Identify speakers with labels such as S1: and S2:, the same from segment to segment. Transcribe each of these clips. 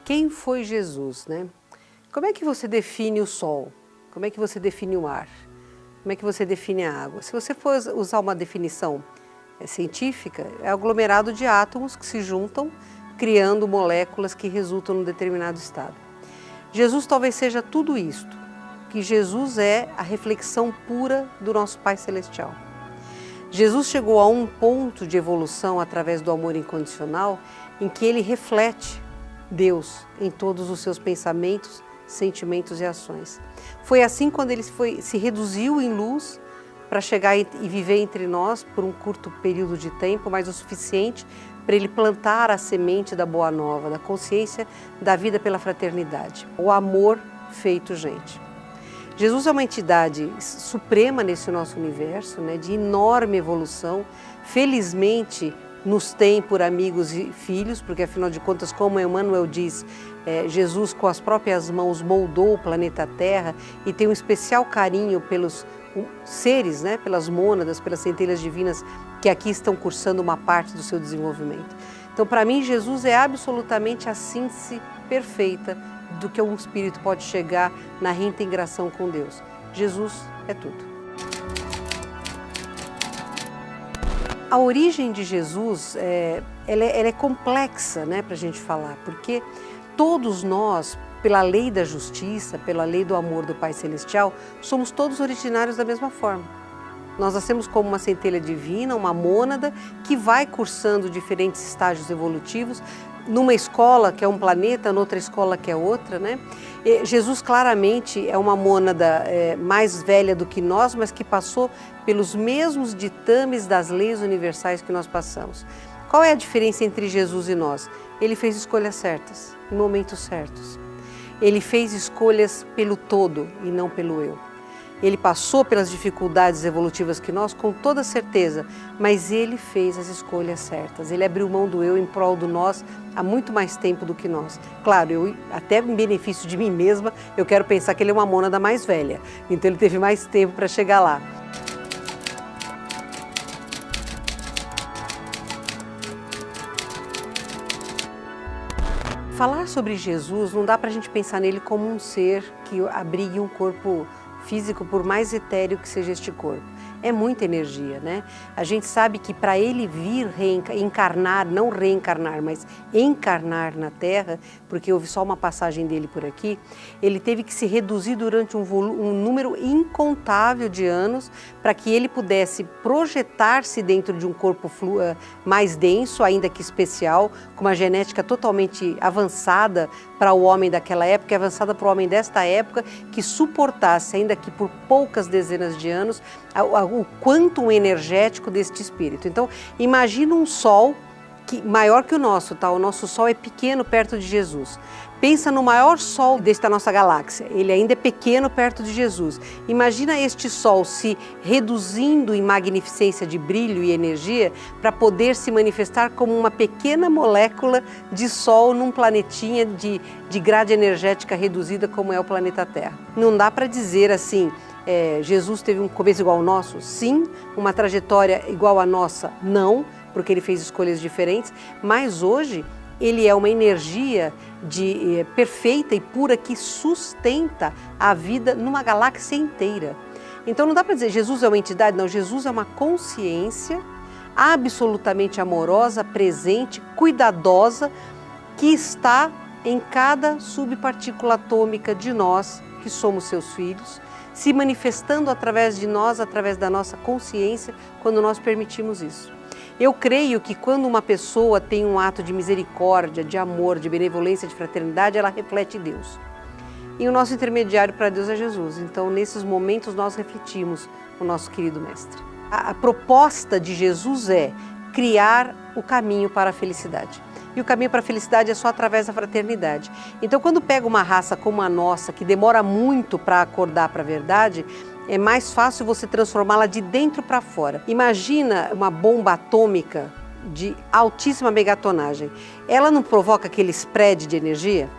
S1: Quem foi Jesus, né? Como é que você define o sol? Como é que você define o ar? Como é que você define a água? Se você for usar uma definição científica, é aglomerado de átomos que se juntam, criando moléculas que resultam num determinado estado. Jesus talvez seja tudo isto, que Jesus é a reflexão pura do nosso Pai Celestial. Jesus chegou a um ponto de evolução através do amor incondicional em que ele reflete Deus em todos os seus pensamentos, sentimentos e ações. Foi assim quando ele se reduziu em luz para chegar e viver entre nós por um curto período de tempo, mas o suficiente para ele plantar a semente da boa nova, da consciência da vida pela fraternidade, o amor feito gente. Jesus é uma entidade suprema nesse nosso universo, né, de enorme evolução. Felizmente, nos tem por amigos e filhos, porque afinal de contas, como Emmanuel diz, Jesus com as próprias mãos moldou o planeta Terra e tem um especial carinho pelos seres, né, pelas mônadas, pelas centelhas divinas que aqui estão cursando uma parte do seu desenvolvimento. Então, para mim, Jesus é absolutamente a síntese perfeita do que um espírito pode chegar na reintegração com Deus. Jesus é tudo. A origem de Jesus ela é complexa, né, para a gente falar, porque todos nós, pela lei da justiça, pela lei do amor do Pai Celestial, somos todos originários da mesma forma. Nós nascemos como uma centelha divina, uma mônada, que vai cursando diferentes estágios evolutivos, numa escola que é um planeta, noutra escola que é outra, né? E Jesus claramente é uma mônada mais velha do que nós, mas que passou pelos mesmos ditames das leis universais que nós passamos. Qual é a diferença entre Jesus e nós? Ele fez escolhas certas, em momentos certos. Ele fez escolhas pelo todo e não pelo eu. Ele passou pelas dificuldades evolutivas que nós, com toda certeza, mas ele fez as escolhas certas. Ele abriu mão do eu em prol do nós há muito mais tempo do que nós. Claro, eu até em benefício de mim mesma, eu quero pensar que ele é uma mônada mais velha, então ele teve mais tempo para chegar lá. Falar sobre Jesus não dá para a gente pensar nele como um ser que abrigue um corpo físico, por mais etéreo que seja este corpo. É muita energia, né? A gente sabe que para ele vir encarnar, não reencarnar, mas encarnar na Terra, porque houve só uma passagem dele por aqui, ele teve que se reduzir durante um número incontável de anos para que ele pudesse projetar-se dentro de um corpo mais denso, ainda que especial, com uma genética totalmente avançada para o homem daquela época, e avançada para o homem desta época, que suportasse, ainda que por poucas dezenas de anos, o quantum energético deste espírito. Então, imagina um sol maior que o nosso, tá? O nosso sol é pequeno perto de Jesus. Pensa no maior sol desta nossa galáxia, ele ainda é pequeno perto de Jesus. Imagina este sol se reduzindo em magnificência de brilho e energia para poder se manifestar como uma pequena molécula de sol num planetinha de grade energética reduzida como é o planeta Terra. Não dá para dizer assim, Jesus teve um começo igual ao nosso? Sim. Uma trajetória igual à nossa? Não, porque ele fez escolhas diferentes, mas hoje ele é uma energia perfeita e pura que sustenta a vida numa galáxia inteira. Então não dá para dizer Jesus é uma entidade, não, Jesus é uma consciência absolutamente amorosa, presente, cuidadosa, que está em cada subpartícula atômica de nós, que somos seus filhos, se manifestando através de nós, através da nossa consciência, quando nós permitimos isso. Eu creio que quando uma pessoa tem um ato de misericórdia, de amor, de benevolência, de fraternidade, ela reflete Deus. E o nosso intermediário para Deus é Jesus. Então, nesses momentos, nós refletimos o nosso querido Mestre. A proposta de Jesus é criar o caminho para a felicidade. E o caminho para a felicidade é só através da fraternidade. Então, quando pega uma raça como a nossa, que demora muito para acordar para a verdade, é mais fácil você transformá-la de dentro para fora. Imagina uma bomba atômica de altíssima megatonagem. Ela não provoca aquele spread de energia?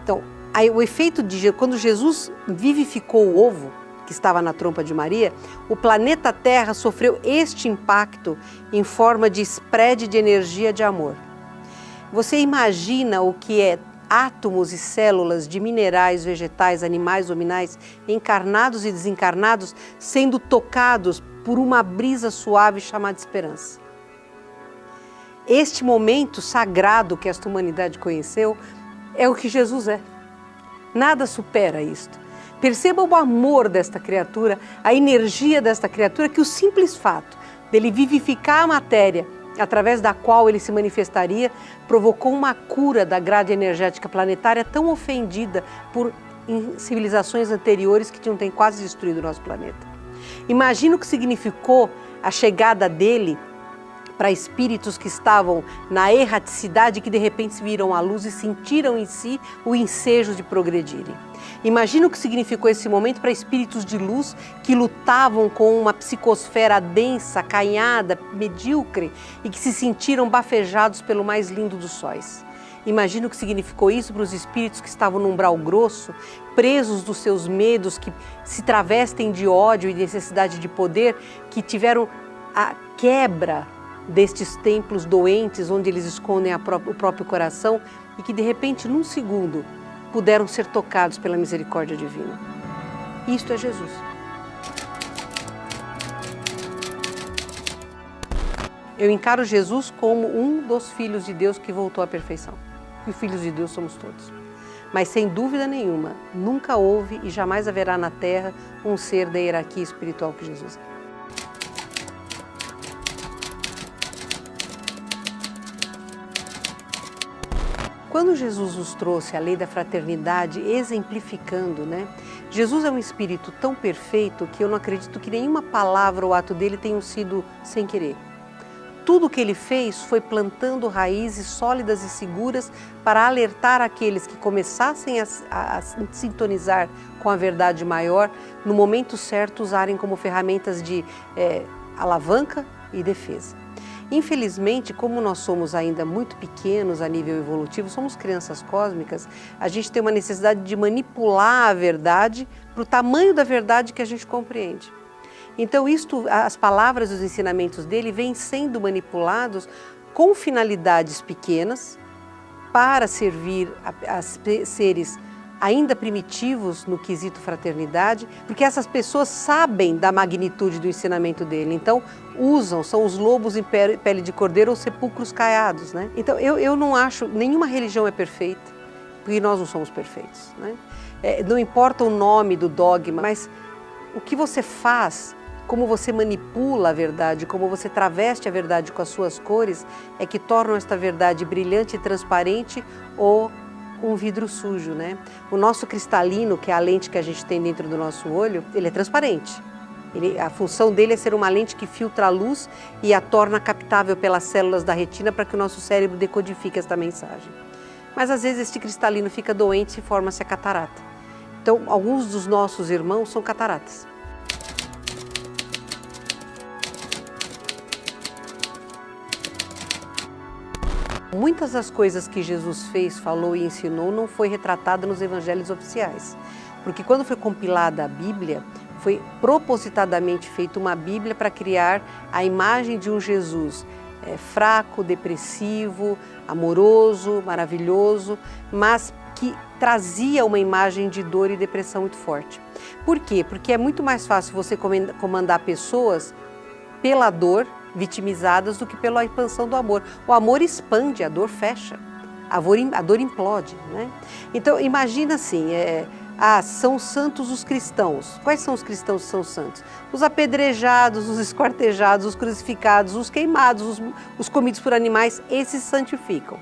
S1: Então, aí, o efeito quando Jesus vivificou o ovo, que estava na trompa de Maria, o planeta Terra sofreu este impacto em forma de spread de energia de amor. Você imagina o que é átomos e células de minerais, vegetais, animais, hominais, encarnados e desencarnados, sendo tocados por uma brisa suave chamada esperança. Este momento sagrado que esta humanidade conheceu é o que Jesus é. Nada supera isto. Perceba o amor desta criatura, a energia desta criatura, que o simples fato dele vivificar a matéria, através da qual ele se manifestaria, provocou uma cura da grade energética planetária tão ofendida por civilizações anteriores que tinham quase destruído o nosso planeta. Imagina o que significou a chegada dele para espíritos que estavam na erraticidade, que de repente se viram à luz e sentiram em si o ensejo de progredirem. Imagina o que significou esse momento para espíritos de luz que lutavam com uma psicosfera densa, acanhada, medíocre e que se sentiram bafejados pelo mais lindo dos sóis. Imagina o que significou isso para os espíritos que estavam no umbral grosso, presos dos seus medos, que se travestem de ódio e necessidade de poder, que tiveram a quebra destes templos doentes, onde eles escondem o próprio coração e que de repente, num segundo, puderam ser tocados pela misericórdia divina. Isto é Jesus. Eu encaro Jesus como um dos filhos de Deus que voltou à perfeição. E filhos de Deus somos todos. Mas sem dúvida nenhuma, nunca houve e jamais haverá na Terra um ser da hierarquia espiritual que Jesus é. Quando Jesus nos trouxe a lei da fraternidade, exemplificando, Jesus é um espírito tão perfeito que eu não acredito que nenhuma palavra ou ato dele tenham sido sem querer. Tudo o que ele fez foi plantando raízes sólidas e seguras para alertar aqueles que começassem a sintonizar com a verdade maior, no momento certo usarem como ferramentas de alavanca e defesa. Infelizmente, como nós somos ainda muito pequenos a nível evolutivo, somos crianças cósmicas, a gente tem uma necessidade de manipular a verdade para o tamanho da verdade que a gente compreende. Então, as palavras e os ensinamentos dele vêm sendo manipulados com finalidades pequenas para servir a seres ainda primitivos no quesito fraternidade, porque essas pessoas sabem da magnitude do ensinamento dele, então são os lobos em pele de cordeiro ou sepulcros caiados, Então eu não acho, nenhuma religião é perfeita, porque nós não somos perfeitos, Não importa o nome do dogma, mas o que você faz, como você manipula a verdade, como você traveste a verdade com as suas cores, é que tornam esta verdade brilhante e transparente ou um vidro sujo, O nosso cristalino, que é a lente que a gente tem dentro do nosso olho, ele é transparente. A função dele é ser uma lente que filtra a luz e a torna captável pelas células da retina para que o nosso cérebro decodifique esta mensagem. Mas às vezes este cristalino fica doente e forma-se a catarata. Então, alguns dos nossos irmãos são cataratas. Muitas das coisas que Jesus fez, falou e ensinou não foi retratada nos evangelhos oficiais. Porque quando foi compilada a Bíblia, foi propositadamente feita uma Bíblia para criar a imagem de um Jesus fraco, depressivo, amoroso, maravilhoso, mas que trazia uma imagem de dor e depressão muito forte. Por quê? Porque é muito mais fácil você comandar pessoas pela dor, vitimizadas, do que pela expansão do amor. O amor expande, a dor fecha, a dor implode, Então imagina assim, são santos os cristãos. Quais são os cristãos que são santos? Os apedrejados, os esquartejados, os crucificados, os queimados, os comidos por animais, esses santificam,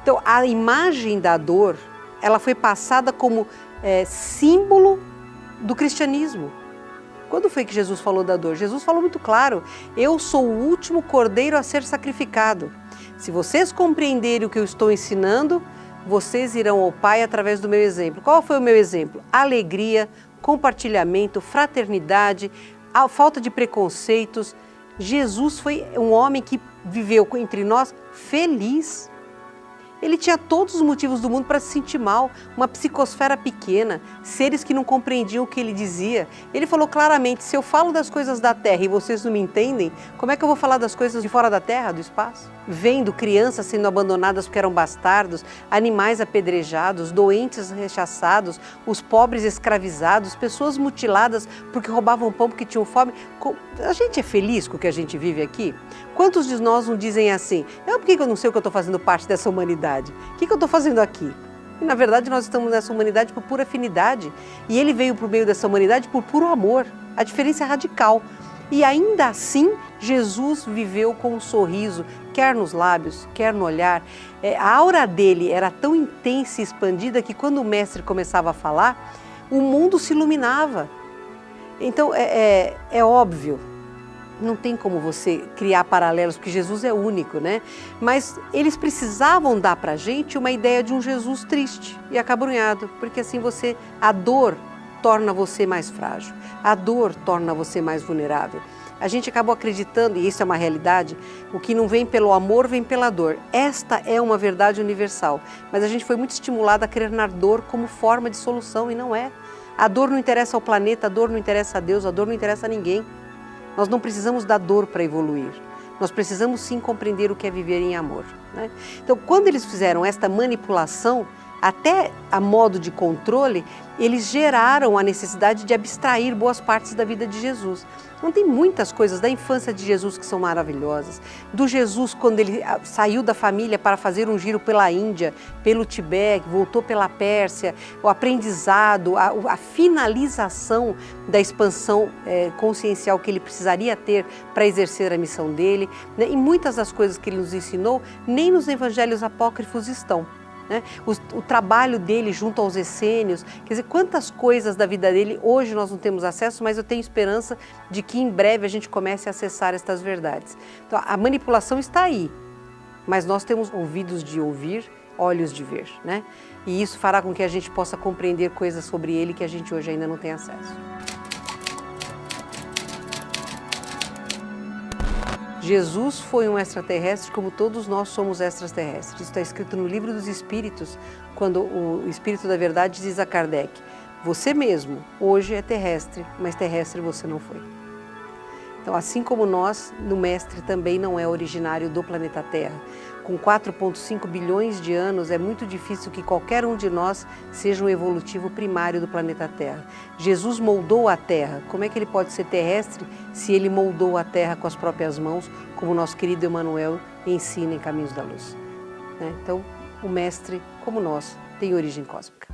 S1: Então a imagem da dor, ela foi passada como símbolo do cristianismo. Quando foi que Jesus falou da dor? Jesus falou muito claro: eu sou o último cordeiro a ser sacrificado. Se vocês compreenderem o que eu estou ensinando, vocês irão ao Pai através do meu exemplo. Qual foi o meu exemplo? Alegria, compartilhamento, fraternidade, a falta de preconceitos. Jesus foi um homem que viveu entre nós feliz. Ele tinha todos os motivos do mundo para se sentir mal, uma psicosfera pequena, seres que não compreendiam o que ele dizia. Ele falou claramente, se eu falo das coisas da terra e vocês não me entendem, como é que eu vou falar das coisas de fora da terra, do espaço? Vendo crianças sendo abandonadas porque eram bastardos, animais apedrejados, doentes rechaçados, os pobres escravizados, pessoas mutiladas porque roubavam pão porque tinham fome. A gente é feliz com o que a gente vive aqui? Quantos de nós não dizem assim, por que eu não sei o que eu estou fazendo parte dessa humanidade? O que eu estou fazendo aqui? E na verdade nós estamos nessa humanidade por pura afinidade. E ele veio para o meio dessa humanidade por puro amor. A diferença é radical. E ainda assim, Jesus viveu com um sorriso, quer nos lábios, quer no olhar. A aura dele era tão intensa e expandida que quando o mestre começava a falar, o mundo se iluminava. Então é óbvio, não tem como você criar paralelos, porque Jesus é único, né? Mas eles precisavam dar para a gente uma ideia de um Jesus triste e acabrunhado, porque assim a dor torna você mais frágil, a dor torna você mais vulnerável. A gente acabou acreditando, e isso é uma realidade, o que não vem pelo amor vem pela dor. Esta é uma verdade universal, mas a gente foi muito estimulado a crer na dor como forma de solução e não é. A dor não interessa ao planeta, a dor não interessa a Deus, a dor não interessa a ninguém. Nós não precisamos da dor para evoluir. Nós precisamos sim compreender o que é viver em amor, né? Então, quando eles fizeram esta manipulação, até a modo de controle, eles geraram a necessidade de abstrair boas partes da vida de Jesus. Então tem muitas coisas da infância de Jesus que são maravilhosas, do Jesus quando ele saiu da família para fazer um giro pela Índia, pelo Tibete, voltou pela Pérsia, o aprendizado, a finalização da expansão consciencial que ele precisaria ter para exercer a missão dele, né? E muitas das coisas que ele nos ensinou nem nos evangelhos apócrifos estão. O trabalho dele junto aos essênios, quer dizer, quantas coisas da vida dele hoje nós não temos acesso, mas eu tenho esperança de que em breve a gente comece a acessar estas verdades. Então, a manipulação está aí, mas nós temos ouvidos de ouvir, olhos de ver, né? E isso fará com que a gente possa compreender coisas sobre ele que a gente hoje ainda não tem acesso. Jesus foi um extraterrestre como todos nós somos extraterrestres. Isso está escrito no Livro dos Espíritos, quando o Espírito da Verdade diz a Kardec, você mesmo hoje é terrestre, mas terrestre você não foi. Então, assim como nós, o Mestre também não é originário do planeta Terra. Com 4,5 bilhões de anos, é muito difícil que qualquer um de nós seja um evolutivo primário do planeta Terra. Jesus moldou a Terra. Como é que ele pode ser terrestre se ele moldou a Terra com as próprias mãos, como o nosso querido Emmanuel ensina em Caminhos da Luz? Então, o Mestre, como nós, tem origem cósmica.